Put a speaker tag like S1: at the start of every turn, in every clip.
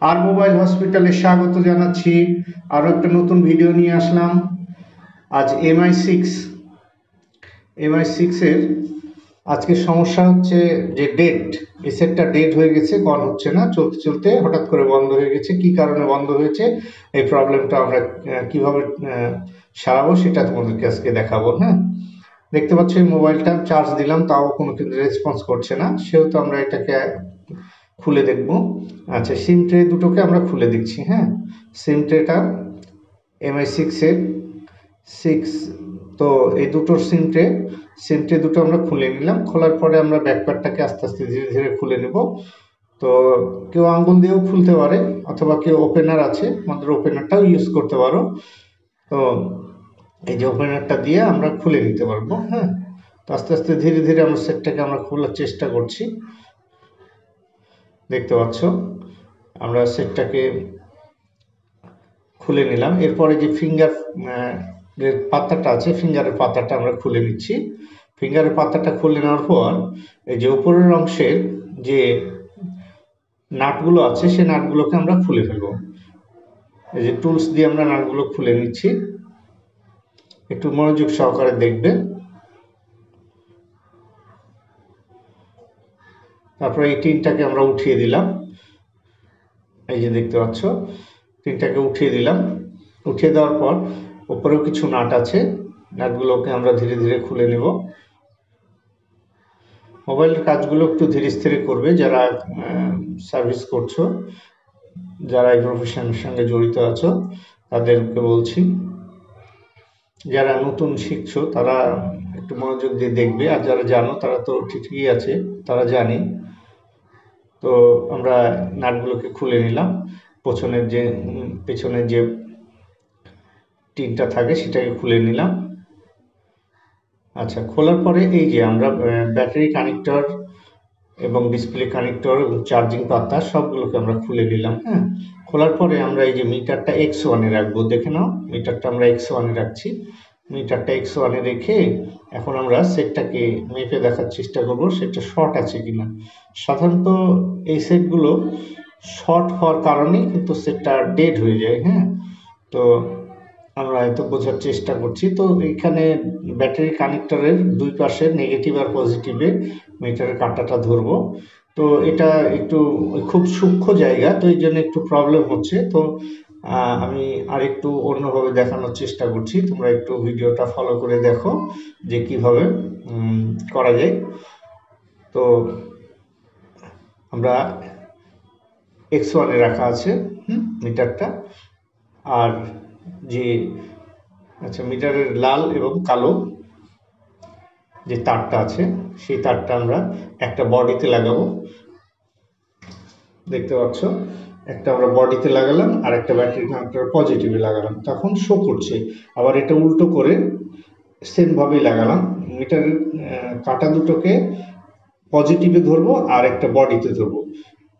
S1: আর mobile হসপিটালে স্বাগত জানাচ্ছি। আরো একটা নতুন ভিডিও নিয়ে আসলাম। আজ MI6 এর আজকে সমস্যা হচ্ছে যে এই সেটটা ডেড হয়ে গেছে, কল হচ্ছে না, চলতে চলতে হঠাৎ করে বন্ধ হয়ে গেছে। কি কারণে বন্ধ হয়েছে, এই প্রবলেমটা আমরা কিভাবে সারাবো সেটা তোমাদেরকে আজকে দেখাবো। হ্যাঁ, দেখতে পাচ্ছ এই মোবাইলটা চার্জ দিলাম, তাও কোনো কিন্তু রেসপন্স করছে না, সেহেতু আমরা এটাকে খুলে দেখব। আচ্ছা, সিম ট্রে দুটোকে আমরা খুলে দিচ্ছি। হ্যাঁ, সিম ট্রেটা MI6 তো এই দুটোর সিম ট্রে দুটো আমরা খুলে নিলাম। খোলার পরে আমরা ব্যাকপ্যাকটাকে আস্তে আস্তে ধীরে ধীরে খুলে নেব। তো কেউ আঙ্গুল দিয়েও খুলতে পারে, অথবা কেউ ওপেনার আছে, আমাদের ওপেনারটাও ইউজ করতে পারো। তো এই যে ওপেনারটা দিয়ে আমরা খুলে নিতে পারবো। হ্যাঁ, তো আস্তে আস্তে ধীরে ধীরে আমরা সেটটাকে আমরা খোলার চেষ্টা করছি। দেখতে পাচ্ছ আমরা সেটটাকে খুলে নিলাম। এরপরে যে পাতাটা আছে, ফিঙ্গারের পাতাটা আমরা খুলে নিচ্ছি। ফিঙ্গারের পাতাটা খুলে নেওয়ার পর এই যে উপরের অংশের যে নাটগুলো আছে সেই নাটগুলোকে আমরা খুলে ফেলবো। এই যে টুলস দিয়ে আমরা নাটগুলো খুলে নিচ্ছি, একটু মনোযোগ সহকারে দেখবে। তারপরে এই টিনটাকে আমরা উঠিয়ে দিলাম। এই যে দেখতে পাচ্ছ টিনটাকে উঠিয়ে দিলাম। উঠিয়ে দেওয়ার পর উপরেও কিছু নাট আছে, নাটগুলোকে আমরা ধীরে ধীরে খুলে নেব। মোবাইলের কাজগুলো একটু ধীরে স্থিরে করবে যারা সার্ভিস করছো, যারা এই প্রফেশনের সঙ্গে জড়িত আছো তাদেরকে বলছি। যারা নতুন শিখছো তারা একটু মনোযোগ দিয়ে দেখবে, আর যারা জানো তারা তো ঠিকই আছে, তারা জানি। তো আমরা নাটগুলোকে খুলে নিলাম। পেছনের যে টিনটা থাকে সেটাকে খুলে নিলাম। আচ্ছা, খোলার পরে এই যে আমরা ব্যাটারি কানেক্টর এবং ডিসপ্লে কানেক্টর এবং চার্জিং পাতা সবগুলোকে আমরা খুলে নিলাম। হ্যাঁ, খোলার পরে আমরা এই যে মিটারটা X1 এ রাখবো। দেখে নাও, মিটারটা আমরা X1 এ রাখছি। মিটারটা X1 এ রেখে এখন আমরা সেটটাকে মেপে দেখার চেষ্টা করব সেটটা শর্ট আছে কিনা। সাধারণত এই সেটগুলো শর্ট হওয়ার কারণে কিন্তু সেটটা ডেড হয়ে যায়। হ্যাঁ, তো আমরা হয়তো বোঝার চেষ্টা করছি। তো এখানে ব্যাটারি কানেক্টরের দুই পাশে নেগেটিভ আর পজিটিভে মিটারের কাঁটাটা ধরবো। তো এটা একটু খুব সূক্ষ্ম জায়গা, তো এই জন্য একটু প্রবলেম হচ্ছে। তো আমি আর একটু অন্যভাবে দেখানোর চেষ্টা করছি, তোমরা একটু ভিডিওটা ফলো করে দেখো যে কিভাবে করা যায়। তো আমরা X1 এ রাখা আছে মিটারটা। আর যে আচ্ছা, মিটারের লাল এবং কালো যে তারটা আছে সেই তারটা আমরা একটা বডিতে লাগাবো। দেখতে পাচ্ছ, একটা আমরা বডিতে লাগালাম আর একটা ব্যাটারি কানেক্টর পজিটিভে লাগালাম, তখন শো করছে। আবার এটা উল্টো করে সেম ভাবেই লাগালাম। মিটারের কাঁটা দুটোকে পজিটিভে ধরবো আর একটা বডিতে ধরবো।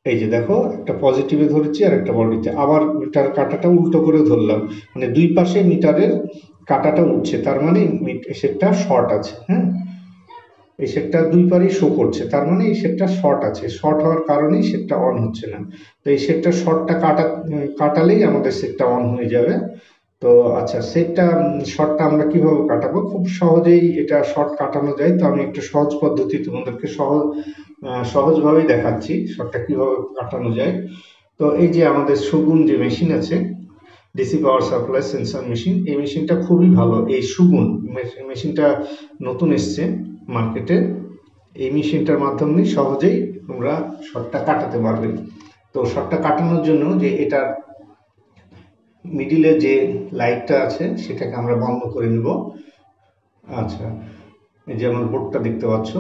S1: এই যে দেখো, একটা পজিটিভে ধরেছি আর একটা বডিতে। আবার মিটার কাঁটাটা উল্টো করে ধরলাম, মানে দুই পাশে মিটারের কাঁটাটা উঠছে, তার মানে সেটটা শর্ট আছে। হ্যাঁ, এই সেটটা দুই পারেই শো করছে, তার মানে এই সেটটা শর্ট আছে। শর্ট হওয়ার কারণেই সেটটা অন হচ্ছে না। তো এই সেটটা শর্টটা কাটালেই আমাদের সেটটা অন হয়ে যাবে। তো আচ্ছা, শর্টটা আমরা কিভাবে কাটাবো? খুব সহজেই এটা শর্ট কাটানো যায়। তো আমি একটা সহজ পদ্ধতি তোমাদেরকে সহজভাবেই দেখাচ্ছি শর্টটা কিভাবে কাটানো যায়। তো এই যে আমাদের সুগুন যে মেশিন আছে, DC power supply sensor machine, এই মেশিনটা খুবই ভালো। এই সুগুন মেশিনটা নতুন এসছে মার্কেটে। এই মেশিনটার মাধ্যমে সহজেই তোমরা শর্টটা কাটাতে পারবে। তো শর্টটা কাটানোর জন্য যে এটার মিডিলে যে লাইটটা আছে সেটাকে আমরা বন্ধ করে নিব। আচ্ছা, এই যে আমার বোর্ডটা দেখতে পাচ্ছ,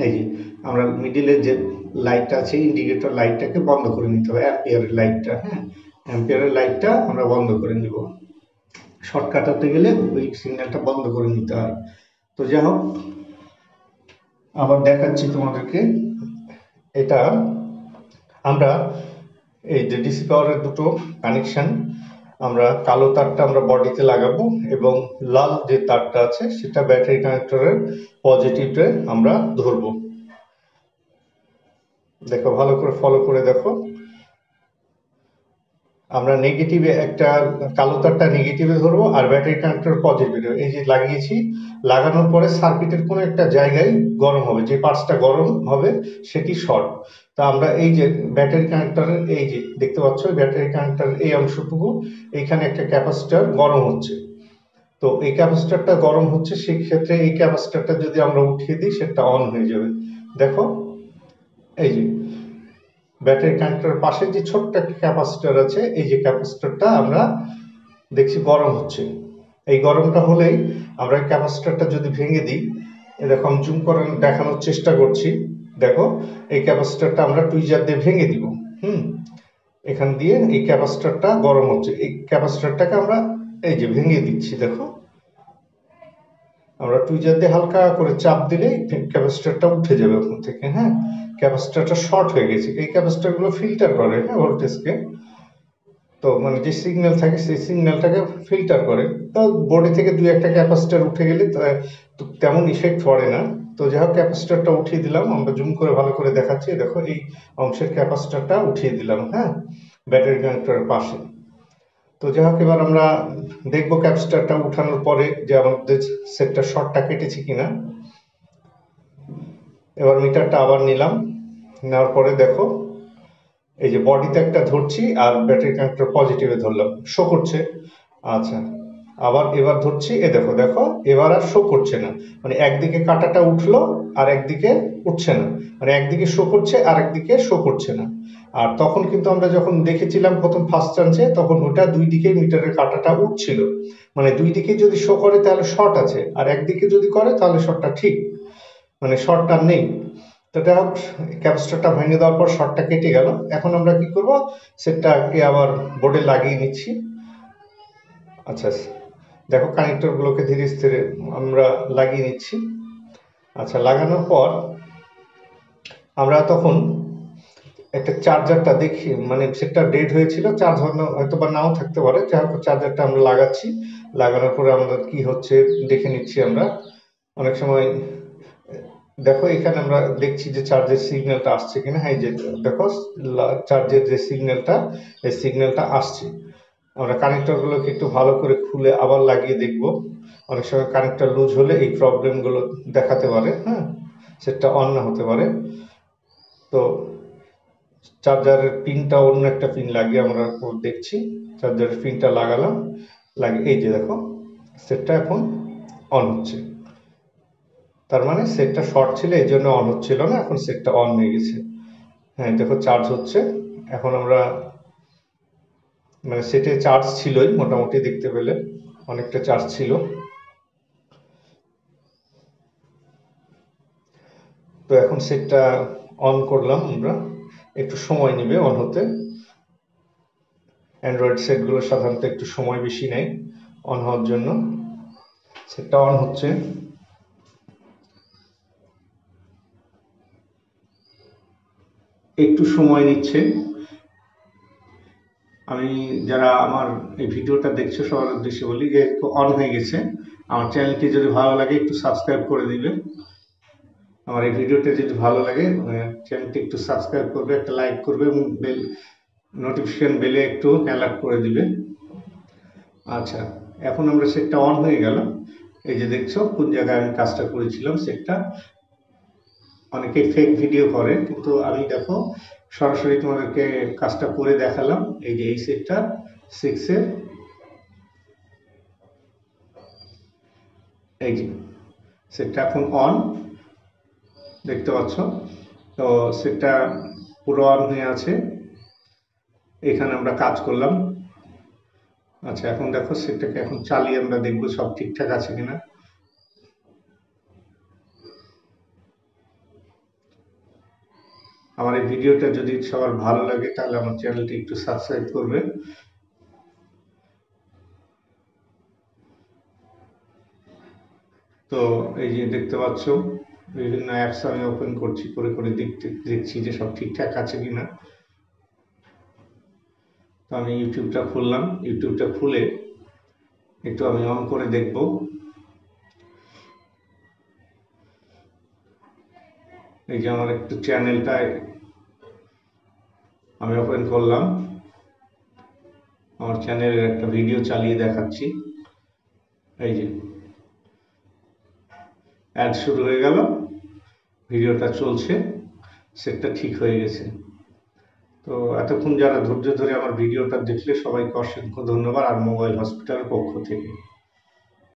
S1: এই যে আমরা মিডিলে যে লাইটটা আছে ইন্ডিকেটর লাইটটাকে বন্ধ করে নিতে হবে, অ্যাম্পিয়ারের লাইটটা। হ্যাঁ, অ্যাম্পিয়ারের লাইটটা আমরা বন্ধ করে নিব। শর্ট কাটাতে গেলে ওই সিগন্যালটা বন্ধ করে নিতে হয়। তো যাই হোক, আবার দেখাচ্ছি তোমাদেরকে। এটা আমরা এই যে ডিসি পাওয়ারের দুটো কানেকশন, আমরা কালো তারটা আমরা বডিতে লাগাবো এবং লাল যে তারটা আছে সেটা ব্যাটারি কানেক্টরের পজিটিভে আমরা ধরবো। দেখো, ভালো করে ফলো করে দেখো। আমরা নেগেটিভে একটা কালো তারটা নেগেটিভে ধরবো আর ব্যাটারি কানেক্টর পজিটিভে। এই যে লাগিয়েছি, লাগানোর পরে সার্কিটের কোনো একটা জায়গায় গরম হবে, যে পার্টসটা গরম হবে সেটি শর্ট। তা আমরা এই যে ব্যাটারি কানেক্টরের এই যে দেখতে পাচ্ছ, ব্যাটারি কানেক্টরের এই অংশটুকু, এইখানে একটা ক্যাপাসিটর গরম হচ্ছে। তো এই ক্যাপাসিটরটা গরম হচ্ছে, সেই ক্ষেত্রে এই ক্যাপাসিটরটা যদি আমরা উঠিয়ে দিই সেটা অন হয়ে যাবে। দেখো এই যে ব্যাটারি কানেক্টরের পাশে যে ছোট্ট একটা ক্যাপাসিটর আছে, এই যে ক্যাপাসিটরটা আমরা দেখছি গরম হচ্ছে। এই গরমটা হলেই আমরা এই ক্যাপাসিটরটা যদি ভেঙে দিই, এরকম জুম করে দেখানোর চেষ্টা করছি। দেখো এই ক্যাপাসিটরটা আমরা টুইজার দিয়ে ভেঙে দিব। হুম, এখান দিয়ে এই ক্যাপাসিটরটা গরম হচ্ছে, এই ক্যাপাসিটরটাকে আমরা এই যে ভেঙে দিচ্ছি। দেখো আমরা টুইজার দিয়ে হালকা করে চাপ দিলেই ক্যাপাসিটরটা উঠে যাবে ওখান থেকে। হ্যাঁ, ক্যাপাসিটরটা শর্ট হয়ে গেছে। এই ক্যাপাসিটরগুলো ফিল্টার করে, হ্যাঁ, ভোল্টেজকে। তো মানে যে সিগন্যাল থাকে সেই সিগন্যালটাকে ফিল্টার করে। তো বডি থেকে দুই একটা ক্যাপাসিটর উঠে গেলে তেমন ইফেক্ট পড়ে না। তো যাই হোক, ক্যাপাসিটরটা উঠিয়ে দিলাম, আমরা জুম করে ভালো করে দেখাচ্ছি। দেখো এই অংশের ক্যাপাসিটরটা উঠিয়ে দিলাম, হ্যাঁ, ব্যাটারি কানেক্টরের পাশে। তো যাই হোক, এবার আমরা দেখবো ক্যাপাসিটরটা উঠানোর পরে যে আমাদের সেটটা শর্টটা কেটেছে কিনা। এবার মিটারটা আবার নিলাম, নেওয়ার পরে দেখো এই যে বডিতে একটা ধরছি আর ব্যাটারি কানেক্টর পজিটিভে ধরলাম, শো করছে। আচ্ছা, আবার এবার ধরছি, এ দেখো দেখো এবার আর শো করছে না। মানে একদিকে কাঁটাটা উঠলো আর একদিকে উঠছে না, মানে একদিকে শো করছে আর একদিকে শো করছে না। আর তখন কিন্তু আমরা যখন দেখেছিলাম প্রথম ফার্স্ট চান্সে, তখন ওটা দুই দিকে মিটারের কাঁটাটা উঠছিল। মানে দুই দিকে যদি শো করে তাহলে শর্ট আছে, আর একদিকে যদি করে তাহলে শর্টটা ঠিক, মানে শর্টটা নেই। তো যাই হোক, ক্যাপাসিটরটা ভেঙে দেওয়ার পর শর্টটা কেটে গেল। এখন আমরা কি করব, সেটটাকে আবার বোর্ডে লাগিয়ে নিচ্ছি। আচ্ছা, দেখো কানেক্টরগুলোকে ধীরে ধীরে আমরা লাগিয়ে নিচ্ছি। আচ্ছা, লাগানোর পর আমরা তখন একটা চার্জারটা দেখি, মানে সেটটা ডেড হয়েছিল, চার্জ হয়তো বা নাও থাকতে পারে। যাই হোক, চার্জারটা আমরা লাগাচ্ছি। লাগানোর পরে আমরা কি হচ্ছে দেখে নিচ্ছি আমরা। অনেক সময় দেখো এখানে আমরা দেখছি যে চার্জের সিগন্যালটা আসছে কিনা। হ্যাঁ, যে দেখো চার্জের যে সিগন্যালটা, এই সিগন্যালটা আসছে। আমরা কানেক্টরগুলোকে একটু ভালো করে খুলে আবার লাগিয়ে দেখব। অনেক সময় কানেক্টর লুজ হলে এই প্রবলেমগুলো দেখাতে পারে, হ্যাঁ, সেটা অন না হতে পারে। তো চার্জারের পিনটা অন্য একটা পিন লাগিয়ে আমরা দেখছি। চার্জারের পিনটা লাগালাম, লাগিয়ে এই যে দেখো সেটটা এখন অন হচ্ছে। তার মানে সেটটা শর্ট ছিল, এই জন্য অন হচ্ছিল না, এখন সেটটা অন হয়ে গেছে। হ্যাঁ, দেখো চার্জ হচ্ছে। এখন আমরা মানে সেটে চার্জ ছিলই, মোটামুটি দেখতে পেলে অনেকটা চার্জ ছিল। তো এখন সেটটা অন করলাম আমরা, একটু সময় নেবে অন হতে। অ্যান্ড্রয়েড সেটগুলো সাধারণত একটু সময় বেশি নেয় অন হওয়ার জন্য। সেটটা অন হচ্ছে। একটু সময় নিচ্ছে। আমি যারা আমার এই ভিডিওটা দেখছো সবার উদ্দেশ্যে বলি যে অন হয়ে গেছে। আমার চ্যানেলটি যদি ভালো লাগে একটু সাবস্ক্রাইব করে দিবে। আমার এই ভিডিওটা যদি ভালো লাগে চ্যানেলটি একটু সাবস্ক্রাইব করবে, একটা লাইক করবে এবং বেল নোটিফিকেশন বেলে একটু অ্যালার্ট করে দিবে। আচ্ছা, এখন আমরা সেটটা অন হয়ে গেল। এই যে দেখছো কোন জায়গায় আমি কাজটা করেছিলাম সেটটা। অনেকে ফেক ভিডিও করে, কিন্তু আমি দেখো সরাসরি তোমাদেরকে কাজটা করে দেখালাম। এই যে এই সেটটা 6 এর, এই যে সেটটা এখন অন, দেখতে পাচ্ছ। তো সেটটা পুরো অন হয়ে আছে, এখানে আমরা কাজ করলাম। আচ্ছা, এখন দেখো সেটটাকে এখন চালিয়ে আমরা দেখবো সব ঠিকঠাক আছে কিনা। আমার এই ভিডিওটা যদি সবার ভালো লাগে তাহলে আমার চ্যানেলটি একটু সাবস্ক্রাইব করবে। তো এই যে দেখতে পাচ্ছ বিভিন্ন অ্যাপস আমি ওপেন করছি, করে করে দেখছি যে সব ঠিকঠাক আছে কিনা। তো আমি ইউটিউবটা খুললাম, ইউটিউবটা খুলে একটু আমি অন করে দেখব। এই যে আমার একটু চ্যানেলটায় আমি ওপেন করলাম। আমার চ্যানেলের একটা ভিডিও চালিয়ে দেখাচ্ছি। এই যে অ্যাড শুরু হয়ে গেল, ভিডিওটা চলছে, সেটটা ঠিক হয়ে গেছে। তো এতক্ষণ যারা ধৈর্য ধরে আমার ভিডিওটা দেখলে সবাইকে অসংখ্য ধন্যবাদ আর মোবাইল হসপিটালের পক্ষ থেকে।